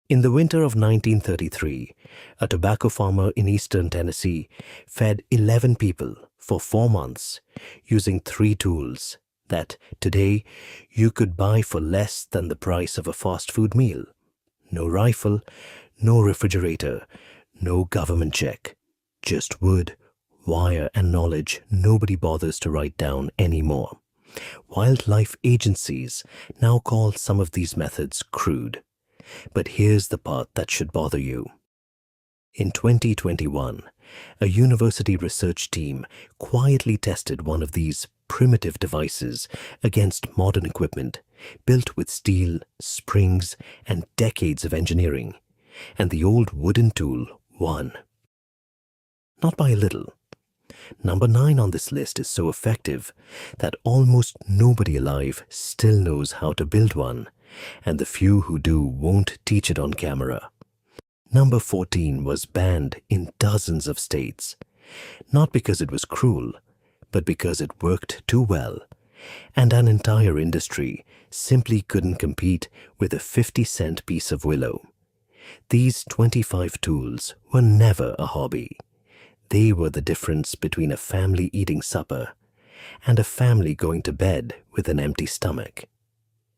In the winter of 1933, a tobacco farmer in eastern Tennessee fed 11 people for 4 months using 3 tools that today you could buy for less than the price of a fast food meal. No rifle, no refrigerator, no government check. Just wood, wire, and knowledge nobody bothers to write down anymore. Wildlife agencies now call some of these methods crude. But here's the part that should bother you. In 2021, a university research team quietly tested one of these primitive devices against modern equipment built with steel, springs, and decades of engineering, and the old wooden tool won. Not by a little. Number 9 on this list is so effective that almost nobody alive still knows how to build one, and the few who do won't teach it on camera. Number 14 was banned in dozens of states, not because it was cruel, but because it worked too well, and an entire industry simply couldn't compete with a 50-cent piece of willow. These 25 tools were never a hobby. They were the difference between a family eating supper and a family going to bed with an empty stomach.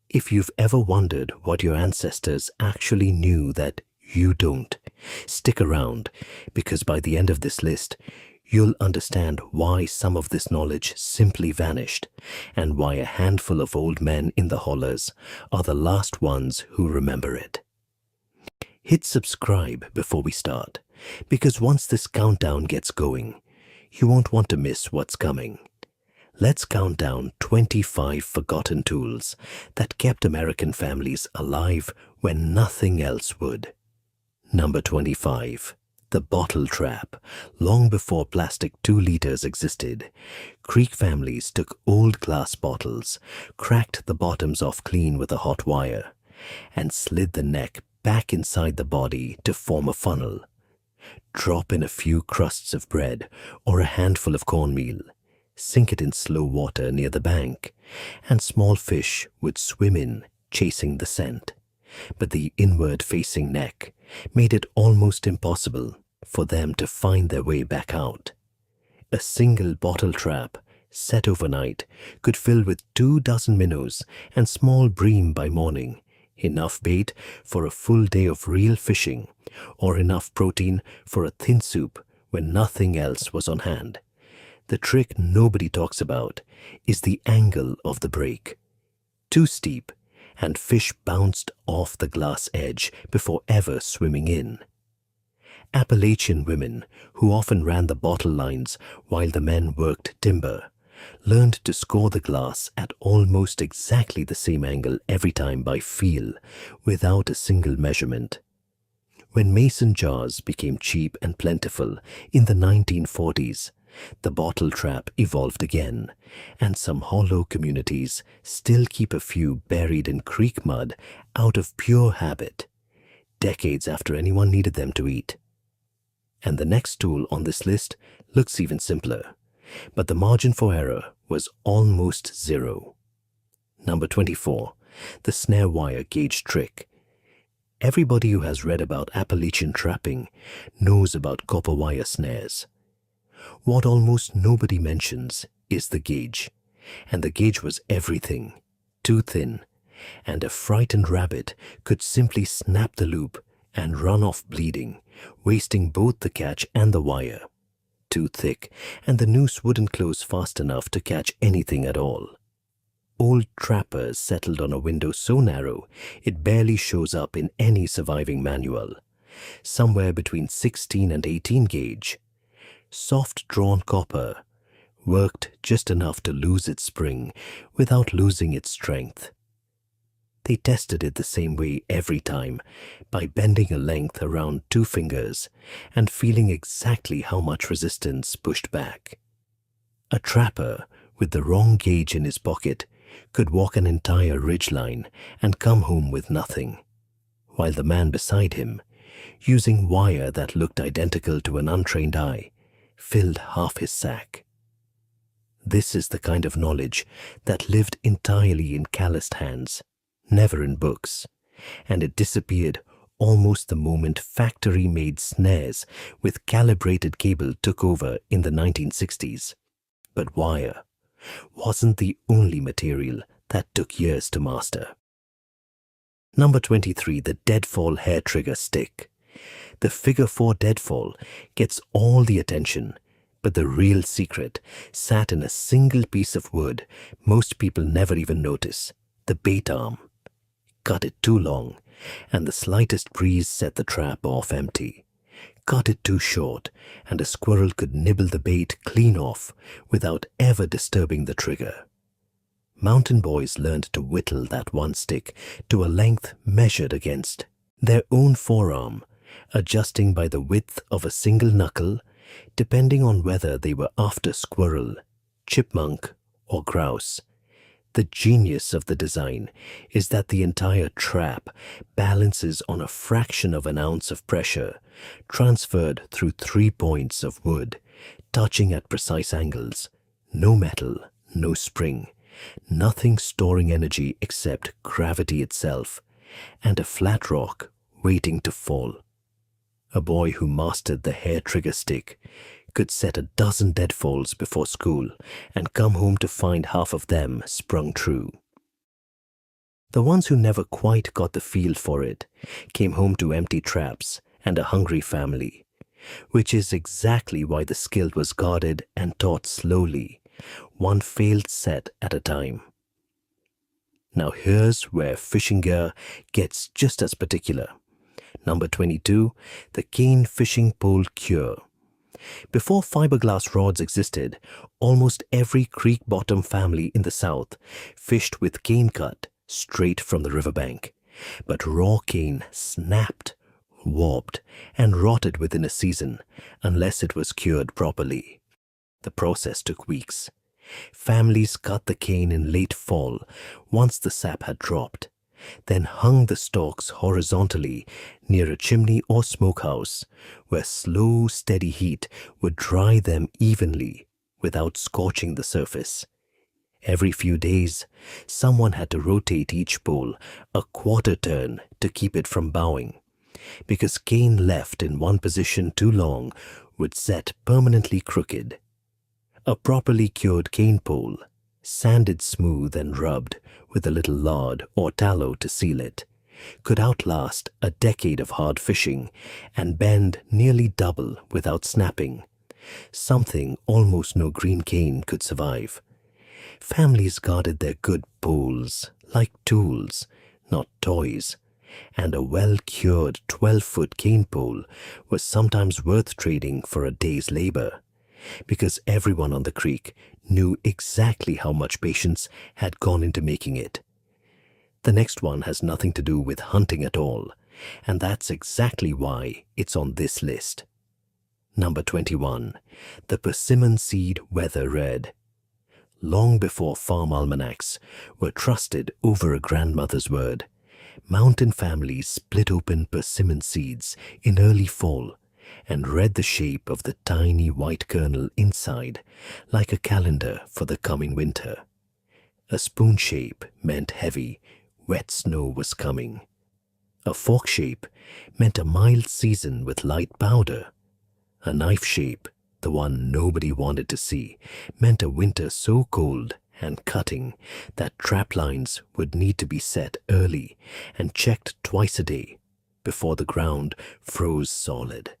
If you've ever wondered what your ancestors actually knew that you don't, stick around, because by the end of this list, you'll understand why some of this knowledge simply vanished and why a handful of old men in the hollers are the last ones who remember it. Hit subscribe before we start, because once this countdown gets going, you won't want to miss what's coming. Let's count down 25 forgotten tools that kept American families alive when nothing else would. Number 25. The bottle trap. Long before plastic 2 liters existed, Creek families took old glass bottles, cracked the bottoms off clean with a hot wire, and slid the neck back inside the body to form a funnel. Drop in a few crusts of bread or a handful of cornmeal, sink it in slow water near the bank, and small fish would swim in, chasing the scent. But the inward-facing neck made it almost impossible for them to find their way back out. A single bottle trap, set overnight, could fill with 24 minnows and small bream by morning, enough bait for a full day of real fishing, or enough protein for a thin soup when nothing else was on hand. The trick nobody talks about is the angle of the break. Too steep, and fish bounced off the glass edge before ever swimming in. Appalachian women, who often ran the bottle lines while the men worked timber, learned to score the glass at almost exactly the same angle every time by feel, without a single measurement. When mason jars became cheap and plentiful in the 1940s, the bottle trap evolved again, and some hollow communities still keep a few buried in creek mud out of pure habit, decades after anyone needed them to eat. And the next tool on this list looks even simpler, but the margin for error was almost zero. Number 24. The snare wire gauge trick. Everybody who has read about Appalachian trapping knows about copper wire snares. What almost nobody mentions is the gauge, and the gauge was everything, too thin, and a frightened rabbit could simply snap the loop and run off bleeding, wasting both the catch and the wire. Too thick, and the noose wouldn't close fast enough to catch anything at all. Old trappers settled on a window so narrow it barely shows up in any surviving manual, somewhere between 16 and 18 gauge. Soft-drawn copper worked just enough to lose its spring without losing its strength. They tested it the same way every time, by bending a length around 2 fingers and feeling exactly how much resistance pushed back. A trapper with the wrong gauge in his pocket could walk an entire ridgeline and come home with nothing, while the man beside him, using wire that looked identical to an untrained eye, filled half his sack. This is the kind of knowledge that lived entirely in calloused hands, never in books, and it disappeared almost the moment factory-made snares with calibrated cable took over in the 1960s. But wire wasn't the only material that took years to master. Number 23, the deadfall hair trigger stick. The figure 4 deadfall gets all the attention, but the real secret sat in a single piece of wood most people never even notice, the bait arm. Cut it too long, and the slightest breeze set the trap off empty. Cut it too short, and a squirrel could nibble the bait clean off without ever disturbing the trigger. Mountain boys learned to whittle that one stick to a length measured against their own forearm, adjusting by the width of a single knuckle, depending on whether they were after squirrel, chipmunk, or grouse. The genius of the design is that the entire trap balances on a fraction of an ounce of pressure, transferred through 3 points of wood, touching at precise angles. No metal, no spring, nothing storing energy except gravity itself, and a flat rock waiting to fall. A boy who mastered the hair trigger stick could set a dozen deadfalls before school and come home to find half of them sprung true. The ones who never quite got the feel for it came home to empty traps and a hungry family, which is exactly why the skill was guarded and taught slowly, one failed set at a time. Now here's where fishing gear gets just as particular. Number 22, the cane fishing pole cure. Before fiberglass rods existed, almost every creek bottom family in the South fished with cane cut straight from the riverbank. But raw cane snapped, warped, and rotted within a season unless it was cured properly. The process took weeks. Families cut the cane in late fall once the sap had dropped, then hung the stalks horizontally near a chimney or smokehouse, where slow, steady heat would dry them evenly without scorching the surface. Every few days, someone had to rotate each pole a quarter turn to keep it from bowing, because cane left in one position too long would set permanently crooked. A properly cured cane pole, sanded smooth and rubbed with a little lard or tallow to seal it, could outlast a decade of hard fishing and bend nearly double without snapping, something almost no green cane could survive. Families guarded their good poles like tools, not toys, and a well-cured 12-foot cane pole was sometimes worth trading for a day's labor, because everyone on the creek knew exactly how much patience had gone into making it. The next one has nothing to do with hunting at all, and that's exactly why it's on this list. Number 21, the persimmon seed weather red. Long before farm almanacs were trusted over a grandmother's word, mountain families split open persimmon seeds in early fall and read the shape of the tiny white kernel inside like a calendar for the coming winter. A spoon shape meant heavy, wet snow was coming. A fork shape meant a mild season with light powder. A knife shape, the one nobody wanted to see, meant a winter so cold and cutting that trap lines would need to be set early and checked twice a day before the ground froze solid.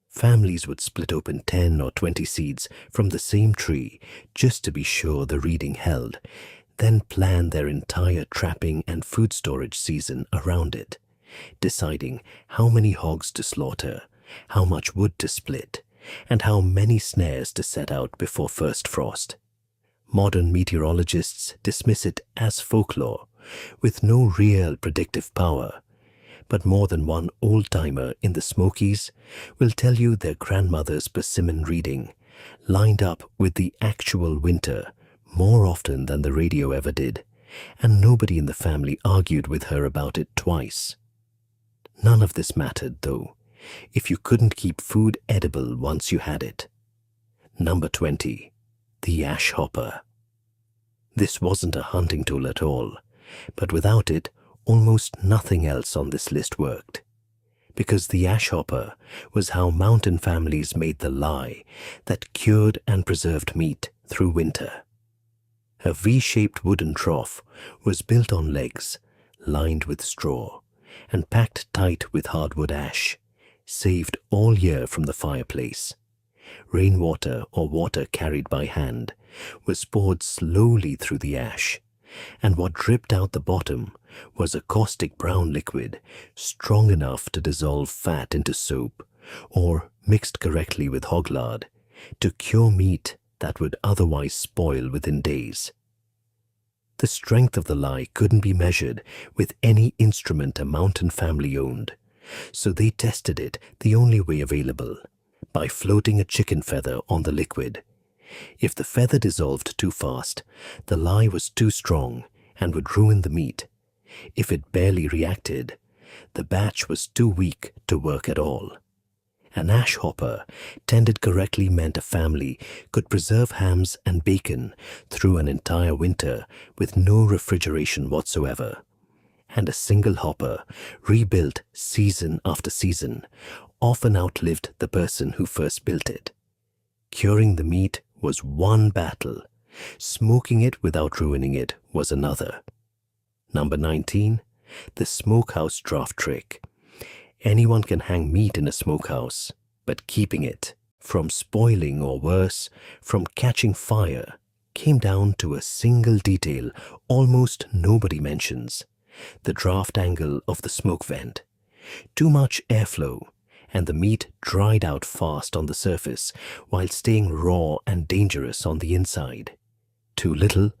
Families would split open 10 or 20 seeds from the same tree just to be sure the reading held, then plan their entire trapping and food storage season around it, deciding how many hogs to slaughter, how much wood to split, and how many snares to set out before first frost. Modern meteorologists dismiss it as folklore, with no real predictive power, but more than one old-timer in the Smokies will tell you their grandmother's persimmon reading lined up with the actual winter more often than the radio ever did, and nobody in the family argued with her about it twice. None of this mattered, though, if you couldn't keep food edible once you had it. Number 20, the ash hopper. This wasn't a hunting tool at all, but without it, almost nothing else on this list worked. because the ash hopper was how mountain families made the lye that cured and preserved meat through winter. A V-shaped wooden trough was built on legs, lined with straw, and packed tight with hardwood ash, saved all year from the fireplace. Rainwater or water carried by hand was poured slowly through the ash, and what dripped out the bottom was a caustic brown liquid strong enough to dissolve fat into soap, or mixed correctly with hog lard, to cure meat that would otherwise spoil within days. The strength of the lye couldn't be measured with any instrument a mountain family owned, so they tested it the only way available, by floating a chicken feather on the liquid. If the feather dissolved too fast, the lye was too strong and would ruin the meat. If it barely reacted, the batch was too weak to work at all. An ash hopper, tended correctly, meant a family could preserve hams and bacon through an entire winter with no refrigeration whatsoever. And a single hopper, rebuilt season after season, often outlived the person who first built it. Curing the meat was one battle. Smoking it without ruining it was another. Number 19. The smokehouse draft trick. Anyone can hang meat in a smokehouse, but keeping it from spoiling, or worse, from catching fire, came down to a single detail almost nobody mentions: the draft angle of the smoke vent. Too much airflow, and the meat dried out fast on the surface while staying raw and dangerous on the inside. Too little,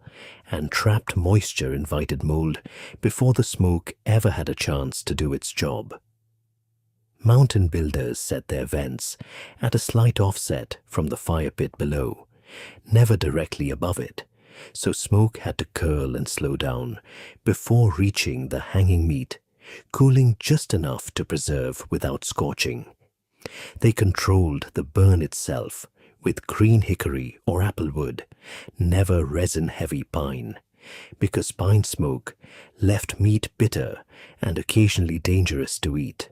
and trapped moisture invited mold before the smoke ever had a chance to do its job. Mountain builders set their vents at a slight offset from the fire pit below, never directly above it, so smoke had to curl and slow down before reaching the hanging meat, cooling just enough to preserve without scorching. They controlled the burn itself with green hickory or apple wood, never resin-heavy pine, because pine smoke left meat bitter and occasionally dangerous to eat.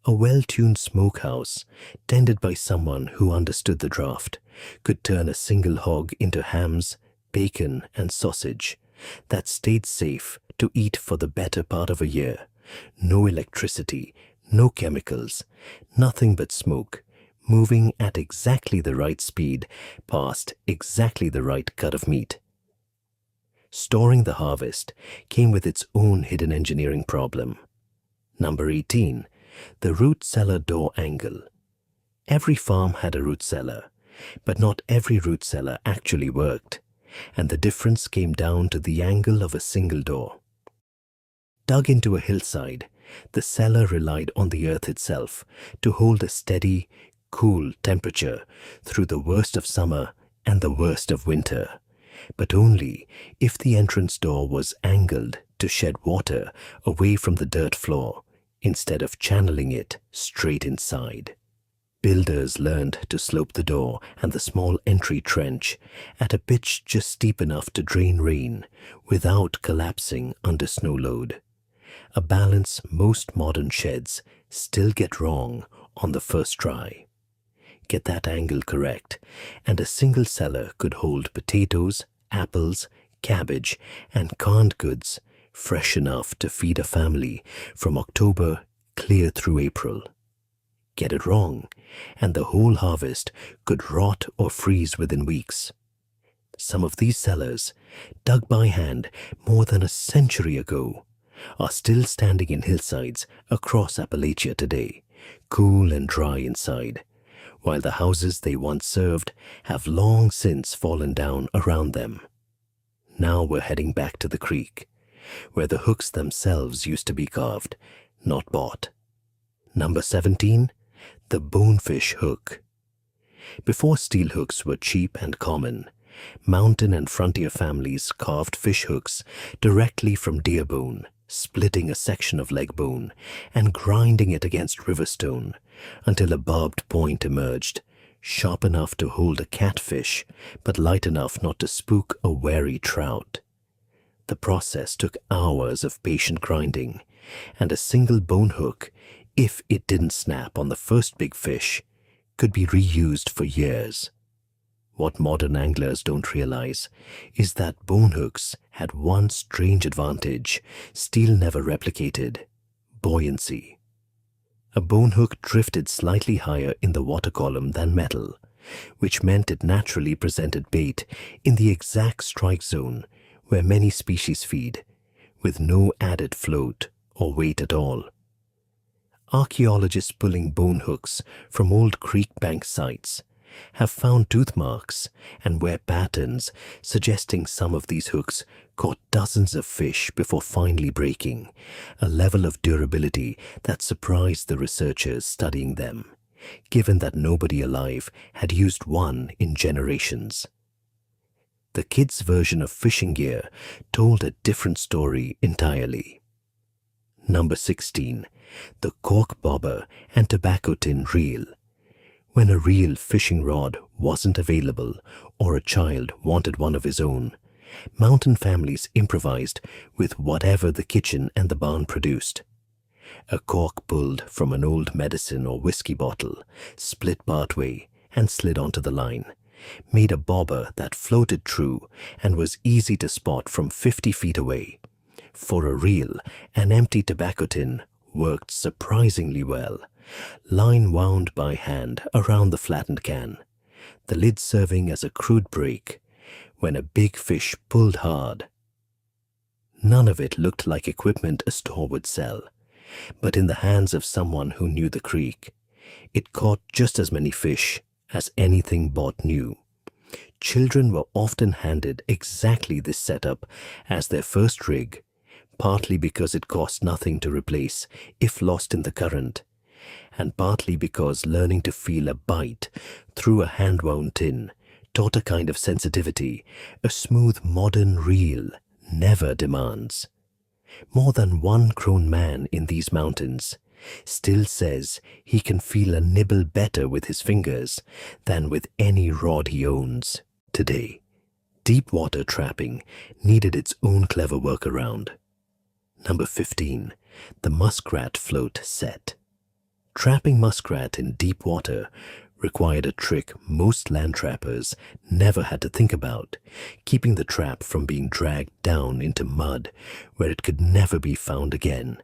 A well-tuned smokehouse, tended by someone who understood the draft, could turn a single hog into hams, bacon, and sausage that stayed safe to eat for the better part of a year. No electricity, no chemicals, nothing but smoke, moving at exactly the right speed past exactly the right cut of meat. Storing the harvest came with its own hidden engineering problem. Number 18. The root cellar door angle. Every farm had a root cellar, but not every root cellar actually worked, and the difference came down to the angle of a single door. Dug into a hillside, the cellar relied on the earth itself to hold a steady, cool temperature through the worst of summer and the worst of winter, but only if the entrance door was angled to shed water away from the dirt floor instead of channeling it straight inside. Builders learned to slope the door and the small entry trench at a pitch just steep enough to drain rain without collapsing under snow load, a balance most modern sheds still get wrong on the first try. Get that angle correct, and a single cellar could hold potatoes, apples, cabbage, and canned goods fresh enough to feed a family from October clear through April. Get it wrong, and the whole harvest could rot or freeze within weeks. Some of these cellars, dug by hand more than a century ago, are still standing in hillsides across Appalachia today, cool and dry inside, while the houses they once served have long since fallen down around them. Now we're heading back to the creek, where the hooks themselves used to be carved, not bought. Number 17. The bonefish hook. Before steel hooks were cheap and common, mountain and frontier families carved fish hooks directly from deer bone, splitting a section of leg bone and grinding it against river stone until a barbed point emerged, sharp enough to hold a catfish but light enough not to spook a wary trout. The process took hours of patient grinding, and a single bone hook if it didn't snap on the first big fish, could be reused for years. What modern anglers don't realize is that bone hooks had one strange advantage steel never replicated: buoyancy. A bone hook drifted slightly higher in the water column than metal, which meant it naturally presented bait in the exact strike zone where many species feed, with no added float or weight at all. Archaeologists pulling bone hooks from old creek bank sites have found tooth marks and wear patterns suggesting some of these hooks caught dozens of fish before finally breaking, a level of durability that surprised the researchers studying them, given that nobody alive had used one in generations. The kids' version of fishing gear told a different story entirely. Number 16. The cork bobber and tobacco tin reel. When a real fishing rod wasn't available or a child wanted one of his own, mountain families improvised with whatever the kitchen and the barn produced. A cork pulled from an old medicine or whiskey bottle, split partway and slid onto the line, made a bobber that floated true and was easy to spot from 50 feet away. For a reel, an empty tobacco tin worked surprisingly well, line wound by hand around the flattened can, the lid serving as a crude brake when a big fish pulled hard. None of it looked like equipment a store would sell, but in the hands of someone who knew the creek, it caught just as many fish as anything bought new. Children were often handed exactly this setup as their first rig, partly because it cost nothing to replace if lost in the current, and partly because learning to feel a bite through a hand-wound tin taught a kind of sensitivity a smooth modern reel never demands. More than one grown man in these mountains still says he can feel a nibble better with his fingers than with any rod he owns today. Deep water trapping needed its own clever workaround. Number 15. The muskrat float set. Trapping muskrat in deep water required a trick most land trappers never had to think about, keeping the trap from being dragged down into mud where it could never be found again.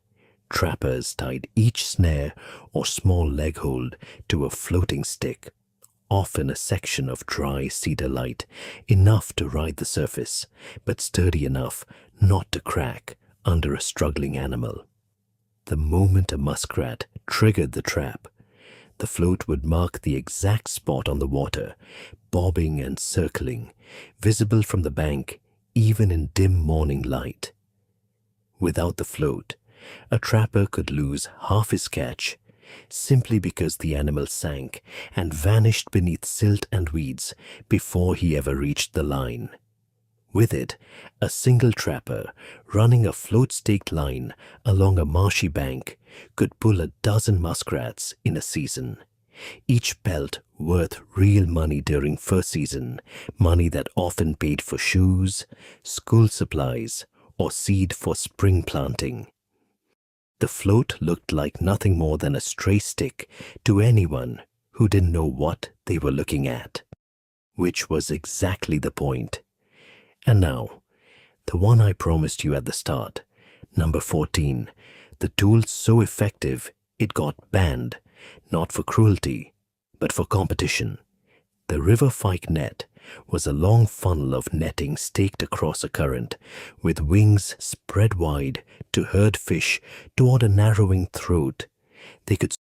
Trappers tied each snare or small leg hold to a floating stick, often a section of dry cedar light, enough to ride the surface, but sturdy enough not to crack under a struggling animal. The moment a muskrat triggered the trap, the float would mark the exact spot on the water, bobbing and circling, visible from the bank even in dim morning light. Without the float, a trapper could lose half his catch simply because the animal sank and vanished beneath silt and weeds before he ever reached the line. With it, a single trapper running a float-staked line along a marshy bank could pull a dozen muskrats in a season, each pelt worth real money during fur season, money that often paid for shoes, school supplies, or seed for spring planting. The float looked like nothing more than a stray stick to anyone who didn't know what they were looking at, which was exactly the point. And now, the one I promised you at the start, number 14, the tool so effective it got banned, not for cruelty, but for competition. The river fyke net was a long funnel of netting staked across a current, with wings spread wide to herd fish toward a narrowing throat they could.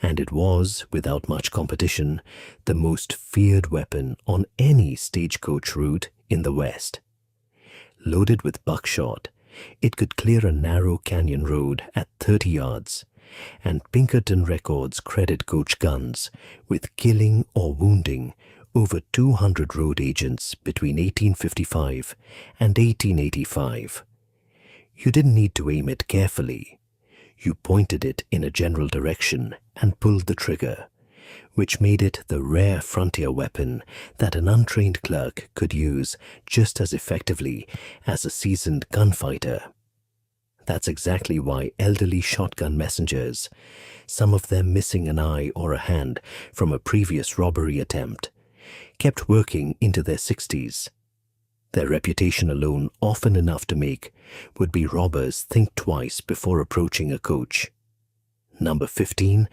And it was, without much competition, the most feared weapon on any stagecoach route in the West. Loaded with buckshot, it could clear a narrow canyon road at 30 yards, and Pinkerton records credit coach guns with killing or wounding over 200 road agents between 1855 and 1885. You didn't need to aim it carefully. You pointed it in a general direction and pulled the trigger, which made it the rare frontier weapon that an untrained clerk could use just as effectively as a seasoned gunfighter. That's exactly why elderly shotgun messengers, some of them missing an eye or a hand from a previous robbery attempt, kept working into their 60s. Their reputation alone, often enough to make would-be robbers think twice before approaching a coach. Number 15,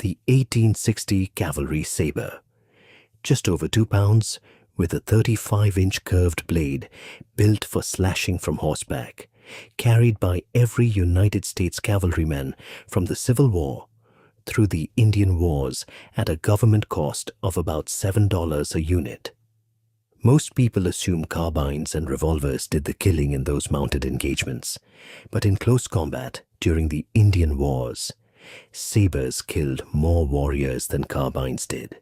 the 1860 Cavalry Saber. Just over 2 pounds, with a 35-inch curved blade built for slashing from horseback, carried by every United States cavalryman from the Civil War through the Indian Wars at a government cost of about $7 a unit. Most people assume carbines and revolvers did the killing in those mounted engagements, but in close combat during the Indian Wars, sabers killed more warriors than carbines did.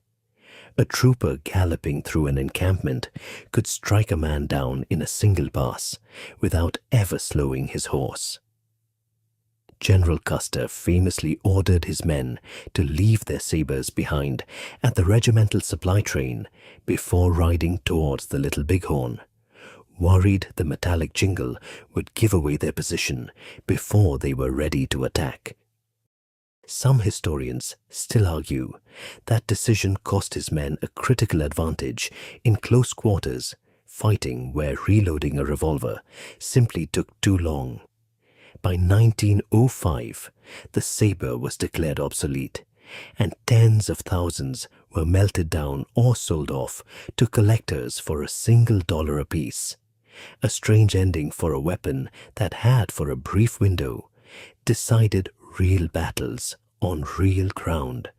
A trooper galloping through an encampment could strike a man down in a single pass without ever slowing his horse. General Custer famously ordered his men to leave their sabers behind at the regimental supply train before riding towards the Little Bighorn, worried the metallic jingle would give away their position before they were ready to attack. Some historians still argue that decision cost his men a critical advantage in close quarters, fighting where reloading a revolver simply took too long. By 1905, the saber was declared obsolete, and tens of thousands were melted down or sold off to collectors for a single dollar apiece. A strange ending for a weapon that had, for a brief window, decided real battles on real ground.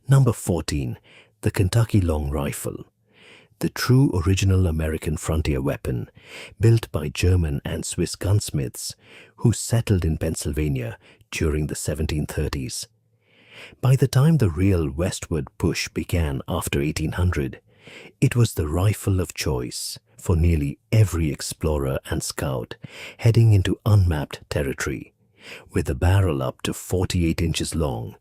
Number 14, the Kentucky Long Rifle. The true original American frontier weapon, built by German and Swiss gunsmiths who settled in Pennsylvania during the 1730s. By the time the real westward push began after 1800, it was the rifle of choice for nearly every explorer and scout heading into unmapped territory. With a barrel up to 48 inches long,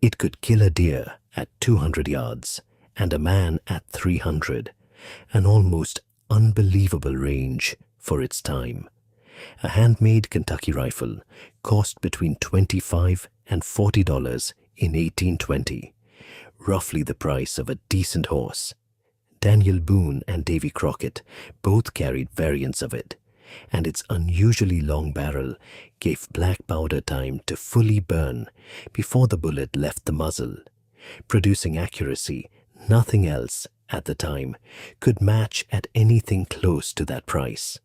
it could kill a deer at 200 yards and a man at 300, an almost unbelievable range for its time. A handmade Kentucky rifle cost between $25 and $40 in 1820, roughly the price of a decent horse. Daniel Boone and Davy Crockett both carried variants of it, and its unusually long barrel gave black powder time to fully burn before the bullet left the muzzle, producing accuracy nothing else at the time could match at anything close to that price.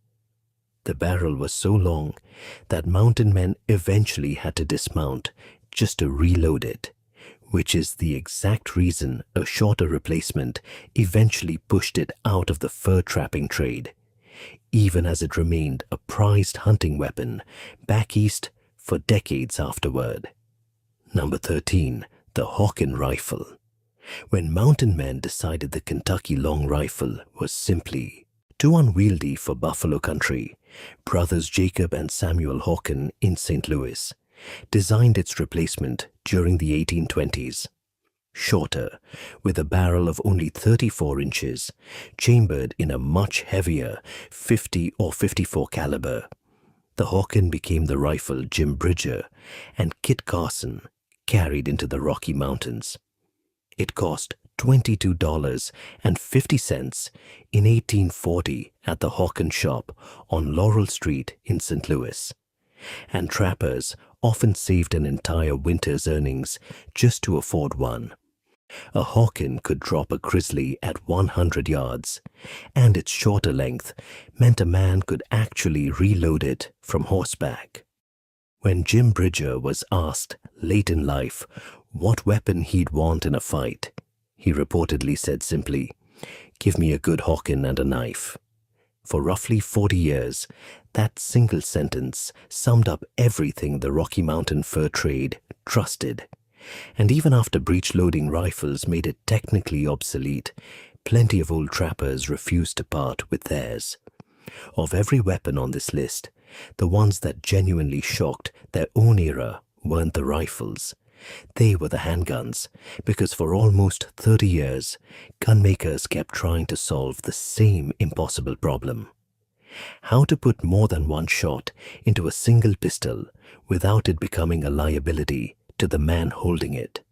The barrel was so long that mountain men eventually had to dismount just to reload it, which is the exact reason a shorter replacement eventually pushed it out of the fur trapping trade, even as it remained a prized hunting weapon back east for decades afterward. Number 13, the Hawken Rifle. When mountain men decided the Kentucky Long Rifle was simply too unwieldy for buffalo country, brothers Jacob and Samuel Hawken in St. Louis designed its replacement during the 1820s. Shorter, with a barrel of only 34 inches, chambered in a much heavier 50 or 54 caliber. The Hawken became the rifle Jim Bridger and Kit Carson carried into the Rocky Mountains. It cost $22.50 in 1840 at the Hawken shop on Laurel Street in St. Louis, and trappers often saved an entire winter's earnings just to afford one. A Hawken could drop a grizzly at 100 yards, and its shorter length meant a man could actually reload it from horseback. When Jim Bridger was asked late in life what weapon he'd want in a fight, he reportedly said simply, "Give me a good Hawken and a knife." For roughly 40 years, that single sentence summed up everything the Rocky Mountain fur trade trusted. And even after breech-loading rifles made it technically obsolete, plenty of old trappers refused to part with theirs. Of every weapon on this list, the ones that genuinely shocked their own era weren't the rifles. They were the handguns, because for almost 30 years, gunmakers kept trying to solve the same impossible problem. How to put more than one shot into a single pistol without it becoming a liability to the man holding it.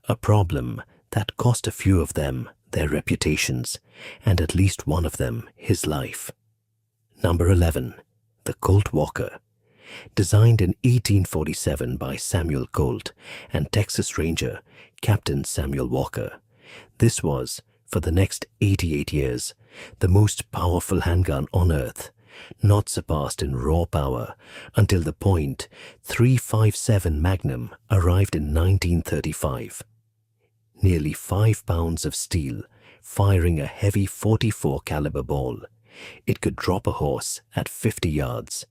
A problem that cost a few of them their reputations and at least one of them his life. Number 11. The Colt Walker. Designed in 1847 by Samuel Colt and Texas Ranger Captain Samuel Walker, this was, for the next 88 years, the most powerful handgun on earth, not surpassed in raw power until the .357 Magnum arrived in 1935. Nearly 5 pounds of steel, firing a heavy .44 caliber ball. It could drop a horse at 50 yards.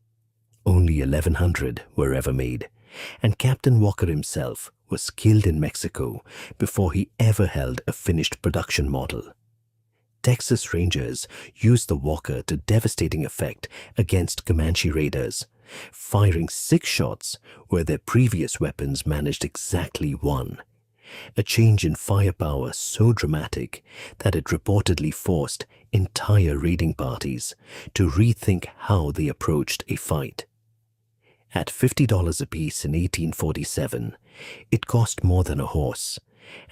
Only 1,100 were ever made, and Captain Walker himself was killed in Mexico before he ever held a finished production model. Texas Rangers used the Walker to devastating effect against Comanche raiders, firing 6 shots where their previous weapons managed exactly 1. A change in firepower so dramatic that it reportedly forced entire raiding parties to rethink how they approached a fight. At $50 apiece in 1847, it cost more than a horse,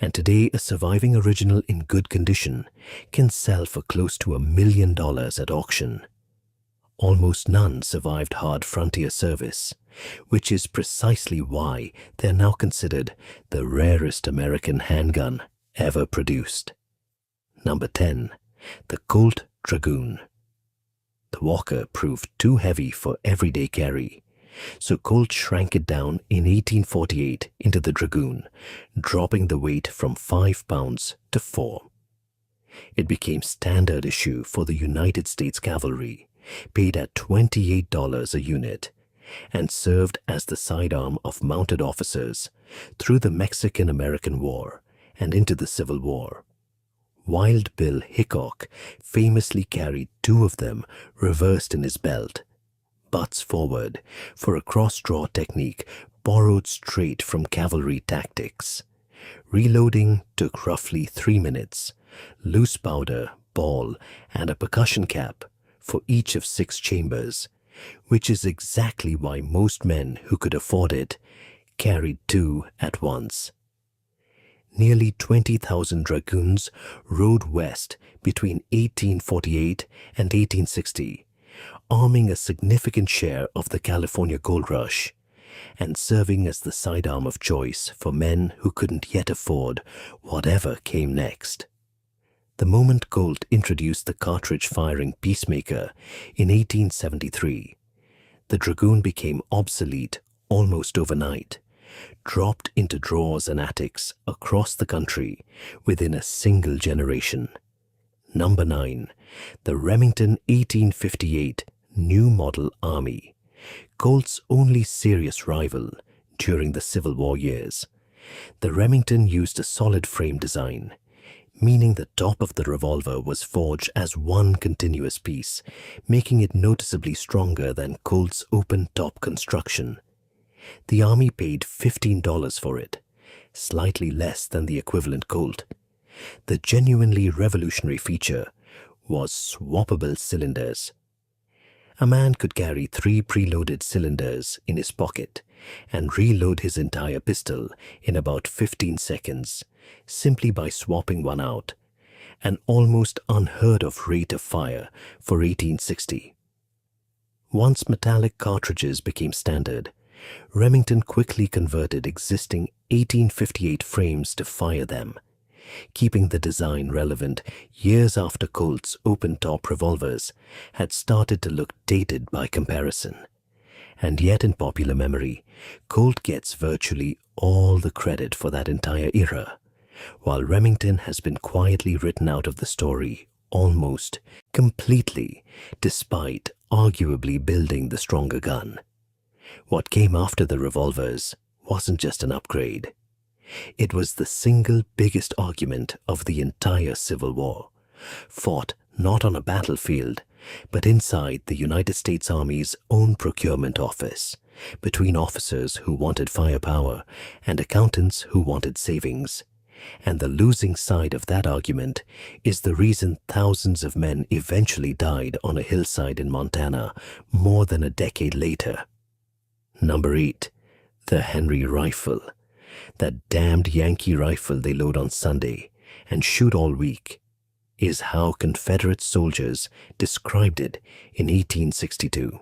and today a surviving original in good condition can sell for close to $1 million at auction. Almost none survived hard frontier service, which is precisely why they're now considered the rarest American handgun ever produced. Number 10. The Colt Dragoon. The Walker proved too heavy for everyday carry, so Colt shrank it down in 1848 into the Dragoon, dropping the weight from 5 pounds to 4. It became standard issue for the United States Cavalry, paid at $28 a unit, and served as the sidearm of mounted officers through the Mexican-American War and into the Civil War. Wild Bill Hickok famously carried 2 of them reversed in his belt, butts forward, for a cross-draw technique borrowed straight from cavalry tactics. Reloading took roughly 3 minutes, loose powder, ball, and a percussion cap for each of 6 chambers, which is exactly why most men who could afford it carried 2 at once. Nearly 20,000 dragoons rode west between 1848 and 1860, arming a significant share of the California gold rush, and serving as the sidearm of choice for men who couldn't yet afford whatever came next. The moment Colt introduced the cartridge-firing Peacemaker in 1873, the Dragoon became obsolete almost overnight, dropped into drawers and attics across the country within a single generation. Number 9. The Remington 1858 New Model Army, Colt's only serious rival during the Civil War years. The Remington used a solid frame design, meaning the top of the revolver was forged as one continuous piece, making it noticeably stronger than Colt's open-top construction. The Army paid $15 for it, slightly less than the equivalent Colt. The genuinely revolutionary feature was swappable cylinders. A man could carry 3 preloaded cylinders in his pocket and reload his entire pistol in about 15 seconds, simply by swapping one out, an almost unheard of rate of fire for 1860. Once metallic cartridges became standard, Remington quickly converted existing 1858 frames to fire them, keeping the design relevant years after Colt's open-top revolvers had started to look dated by comparison. And yet in popular memory, Colt gets virtually all the credit for that entire era, while Remington has been quietly written out of the story almost completely, despite arguably building the stronger gun. What came after the revolvers wasn't just an upgrade. It was the single biggest argument of the entire Civil War, fought not on a battlefield, but inside the United States Army's own procurement office, between officers who wanted firepower and accountants who wanted savings, And the losing side of that argument is the reason thousands of men eventually died on a hillside in Montana more than a decade later. Number 8. The Henry rifle. That damned Yankee rifle they load on Sunday and shoot all week is how Confederate soldiers described it in 1862.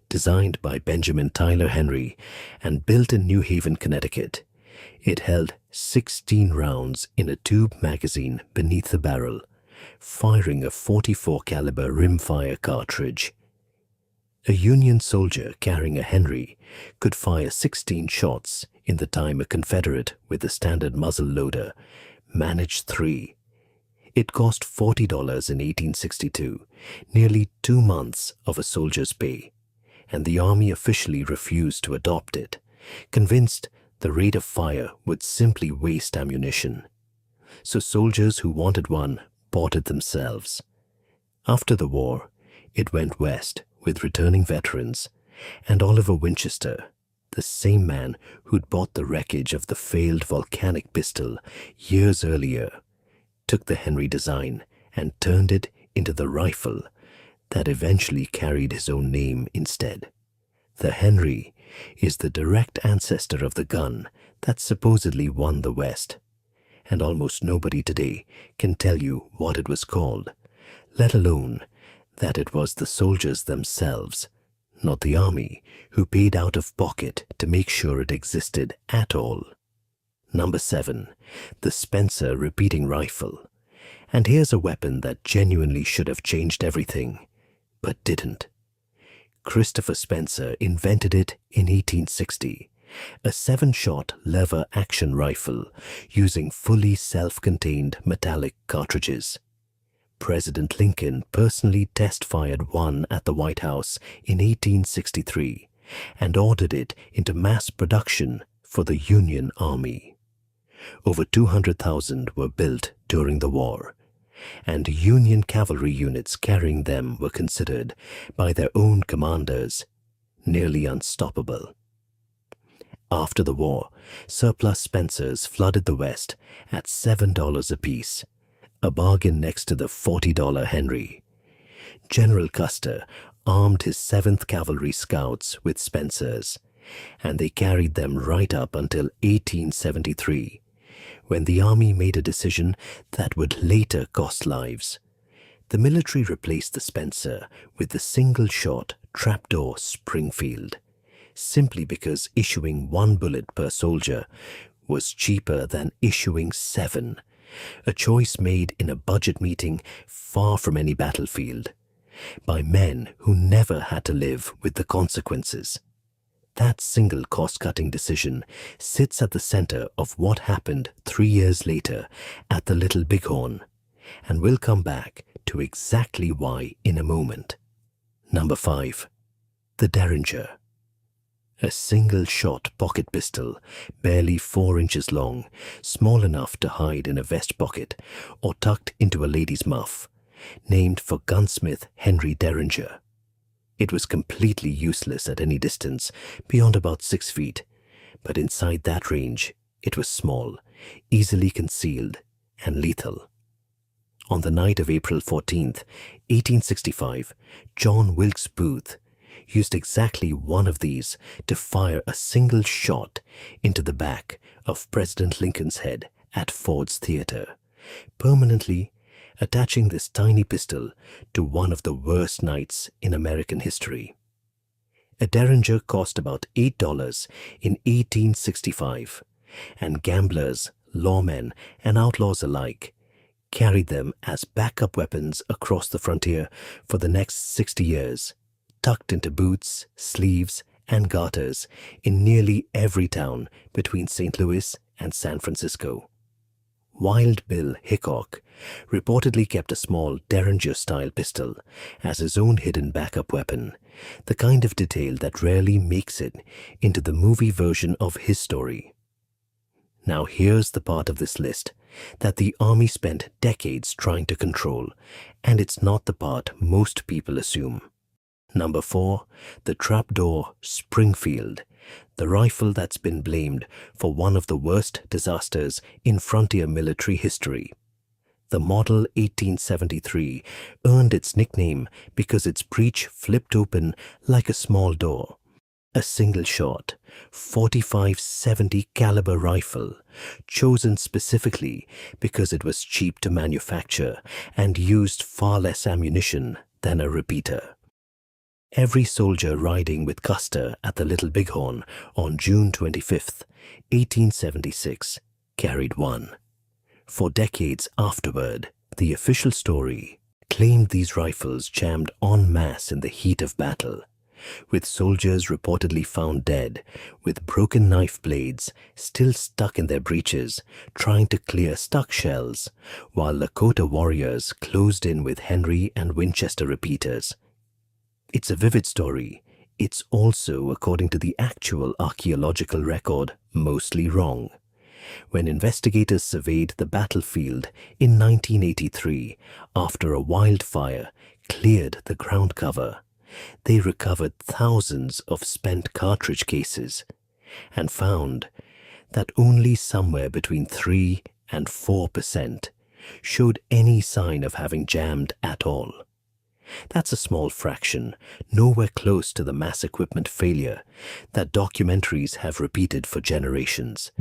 Designed by Benjamin Tyler Henry and built in New Haven, Connecticut, it held 16 rounds in a tube magazine beneath the barrel, firing a .44 caliber rimfire cartridge. A Union soldier carrying a Henry could fire 16 shots in the time a Confederate with a standard muzzle loader managed 3. It cost $40 in 1862, nearly 2 months of a soldier's pay, and the Army officially refused to adopt it, convinced the rate of fire would simply waste ammunition. So soldiers who wanted one bought it themselves. After the war, it went west with returning veterans, and Oliver Winchester, the same man who'd bought the wreckage of the failed volcanic pistol years earlier, took the Henry design and turned it into the rifle that eventually carried his own name instead. The Henry is the direct ancestor of the gun that supposedly won the West, and almost nobody today can tell you what it was called, let alone that it was the soldiers themselves, not the Army, who paid out of pocket to make sure it existed at all. Number 7. The Spencer repeating rifle. And here's a weapon that genuinely should have changed everything, but didn't. Christopher Spencer invented it in 1860, a 7-shot lever action rifle using fully self-contained metallic cartridges. President Lincoln personally test-fired one at the White House in 1863 and ordered it into mass production for the Union Army. Over 200,000 were built during the war, and Union cavalry units carrying them were considered by their own commanders nearly unstoppable. After the war, surplus Spencers flooded the West at $7 apiece, a bargain next to the $40 Henry. General Custer armed his 7th Cavalry Scouts with Spencers, and they carried them right up until 1873, when the Army made a decision that would later cost lives. The military replaced the Spencer with the single-shot trapdoor Springfield, simply because issuing 1 bullet per soldier was cheaper than issuing 7, a choice made in a budget meeting far from any battlefield, by men who never had to live with the consequences. That single cost-cutting decision sits at the center of what happened 3 years later at the Little Bighorn, and we'll come back to exactly why in a moment. Number 5. The Derringer. A single-shot pocket pistol, barely 4 inches long, small enough to hide in a vest pocket or tucked into a lady's muff, named for gunsmith Henry Derringer. It was completely useless at any distance beyond about 6 feet, but inside that range, it was small, easily concealed, and lethal. On the night of April 14th, 1865, John Wilkes Booth used exactly one of these to fire a single shot into the back of President Lincoln's head at Ford's Theater, permanently attaching this tiny pistol to one of the worst nights in American history. A Derringer cost about $8 in 1865, and gamblers, lawmen, and outlaws alike carried them as backup weapons across the frontier for the next 60 years, tucked into boots, sleeves, and garters in nearly every town between St. Louis and San Francisco. Wild Bill Hickok reportedly kept a small Derringer-style pistol as his own hidden backup weapon, the kind of detail that rarely makes it into the movie version of his story. Now here's the part of this list that the Army spent decades trying to control, and it's not the part most people assume. Number 4, the trapdoor Springfield, the rifle that's been blamed for one of the worst disasters in frontier military history. The Model 1873 earned its nickname because its breech flipped open like a small door. A single-shot, 45-70 caliber rifle, chosen specifically because it was cheap to manufacture and used far less ammunition than a repeater. Every soldier riding with Custer at the Little Bighorn on June 25, 1876, carried one. For decades afterward, the official story claimed these rifles jammed en masse in the heat of battle, with soldiers reportedly found dead, with broken knife blades still stuck in their breeches, trying to clear stuck shells, while Lakota warriors closed in with Henry and Winchester repeaters. It's a vivid story. It's also, according to the actual archaeological record, mostly wrong. When investigators surveyed the battlefield in 1983 after a wildfire cleared the ground cover, they recovered thousands of spent cartridge cases and found that only somewhere between 3 and 4% showed any sign of having jammed at all. That's a small fraction, nowhere close to the mass equipment failure that documentaries have repeated for generations.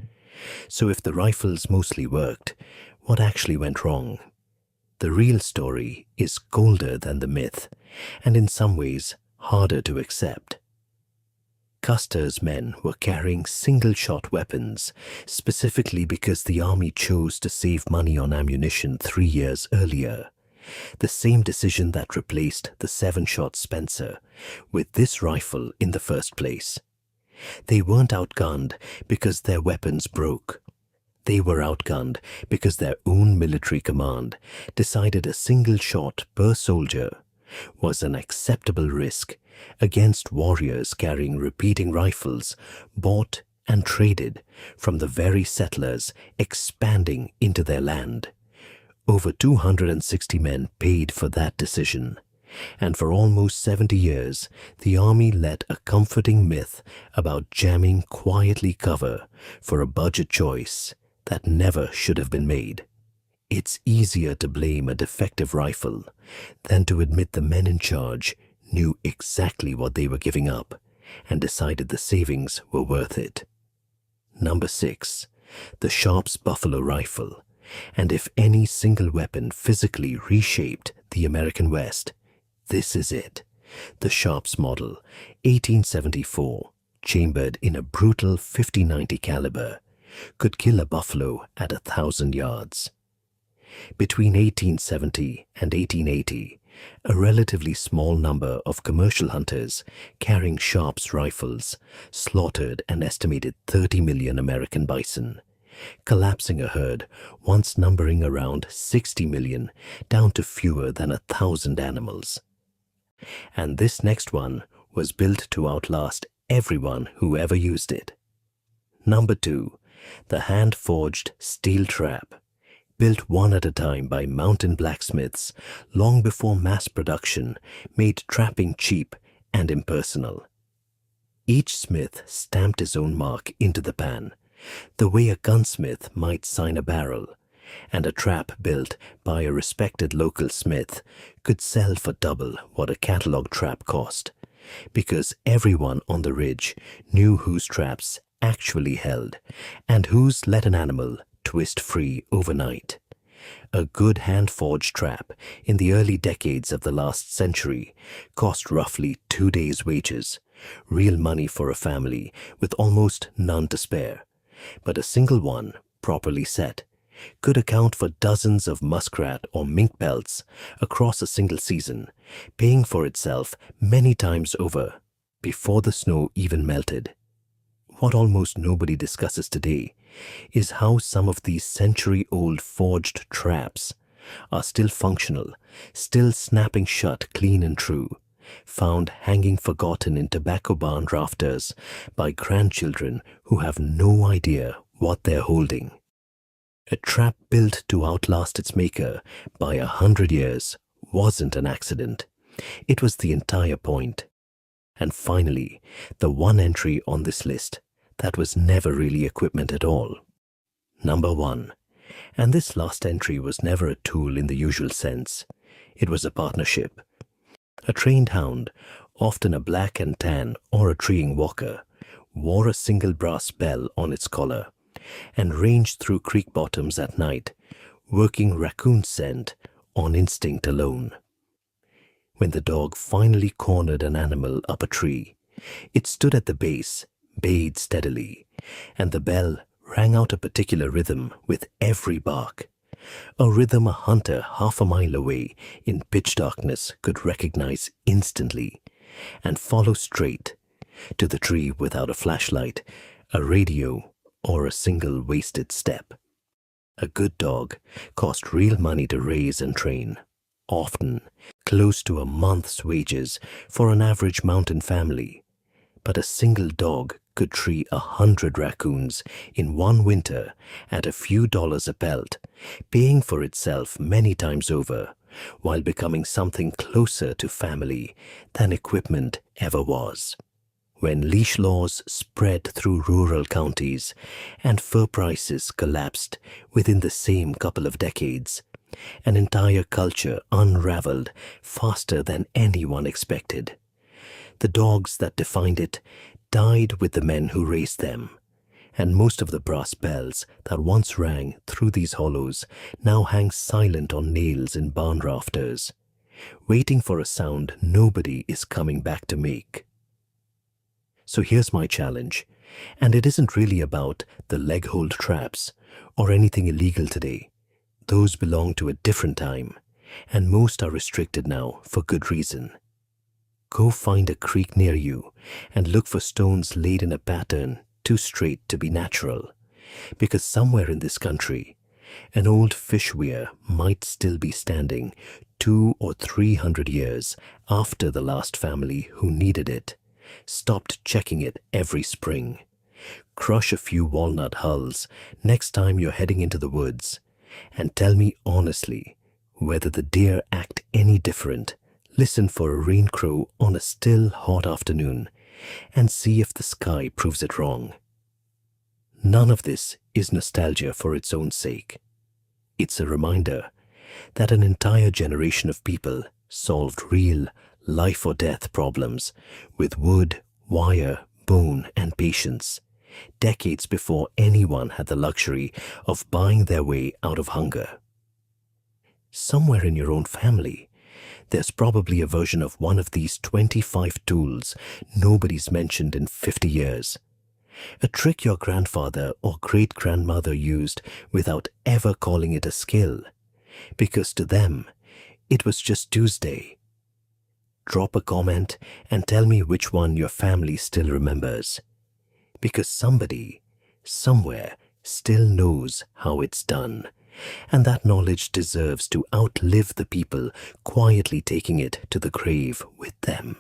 So if the rifles mostly worked, what actually went wrong? The real story is colder than the myth, and in some ways harder to accept. Custer's men were carrying single-shot weapons, specifically because the Army chose to save money on ammunition 3 years earlier. The same decision that replaced the 7-shot Spencer with this rifle in the first place. They weren't outgunned because their weapons broke. They were outgunned because their own military command decided a single shot per soldier was an acceptable risk against warriors carrying repeating rifles bought and traded from the very settlers expanding into their land. Over 260 men paid for that decision, and for almost 70 years, the Army let a comforting myth about jamming quietly cover for a budget choice that never should have been made. It's easier to blame a defective rifle than to admit the men in charge knew exactly what they were giving up and decided the savings were worth it. Number 6. The Sharps Buffalo Rifle. And if any single weapon physically reshaped the American West, this is it. The Sharps Model, 1874, chambered in a brutal .50-90 caliber, could kill a buffalo at 1,000 yards. Between 1870 and 1880, a relatively small number of commercial hunters carrying Sharps rifles slaughtered an estimated 30 million American bison, collapsing a herd once numbering around 60 million down to fewer than 1,000 animals. And this next one was built to outlast everyone who ever used it. Number 2. The hand-forged steel trap, built one at a time by mountain blacksmiths long before mass production made trapping cheap and impersonal. Each smith stamped his own mark into the pan, the way a gunsmith might sign a barrel, and a trap built by a respected local smith could sell for double what a catalog trap cost, because everyone on the ridge knew whose traps actually held and whose let an animal twist free overnight. A good hand-forged trap in the early decades of the last century cost roughly 2 days' wages, real money for a family with almost none to spare. But a single one, properly set, could account for dozens of muskrat or mink pelts across a single season, paying for itself many times over before the snow even melted. What almost nobody discusses today is how some of these century-old forged traps are still functional, still snapping shut clean and true, found hanging forgotten in tobacco barn rafters by grandchildren who have no idea what they're holding. A trap built to outlast its maker by 100 years wasn't an accident. It was the entire point. And finally, the one entry on this list that was never really equipment at all. Number 1. And this last entry was never a tool in the usual sense. It was a partnership. A trained hound, often a black and tan or a treeing walker, wore a single brass bell on its collar and ranged through creek bottoms at night, working raccoon scent on instinct alone. When the dog finally cornered an animal up a tree, it stood at the base, bayed steadily, and the bell rang out a particular rhythm with every bark, a rhythm a hunter half a mile away in pitch darkness could recognize instantly and follow straight to the tree without a flashlight, a radio, or a single wasted step. A good dog cost real money to raise and train, often close to a month's wages for an average mountain family. But a single dog could tree 100 raccoons in one winter at a few dollars a pelt, paying for itself many times over, while becoming something closer to family than equipment ever was. When leash laws spread through rural counties and fur prices collapsed within the same couple of decades, an entire culture unraveled faster than anyone expected. The dogs that defined it died with the men who raised them, and most of the brass bells that once rang through these hollows now hang silent on nails in barn rafters, waiting for a sound nobody is coming back to make. So here's my challenge, and it isn't really about the leg-hold traps or anything illegal today. Those belong to a different time, and most are restricted now for good reason. Go find a creek near you and look for stones laid in a pattern too straight to be natural, because somewhere in this country, an old fish weir might still be standing 200 or 300 years after the last family who needed it stopped checking it every spring. Crush a few walnut hulls next time you're heading into the woods, and tell me honestly whether the deer act any different. Listen for a rain crow on a still, hot afternoon and see if the sky proves it wrong. None of this is nostalgia for its own sake. It's a reminder that an entire generation of people solved real life or death problems with wood, wire, bone, and patience, decades before anyone had the luxury of buying their way out of hunger. Somewhere in your own family, there's probably a version of one of these 25 tools nobody's mentioned in 50 years. A trick your grandfather or great-grandmother used without ever calling it a skill, because to them, it was just Tuesday. Drop a comment and tell me which one your family still remembers, because somebody, somewhere, still knows how it's done, and that knowledge deserves to outlive the people quietly taking it to the grave with them.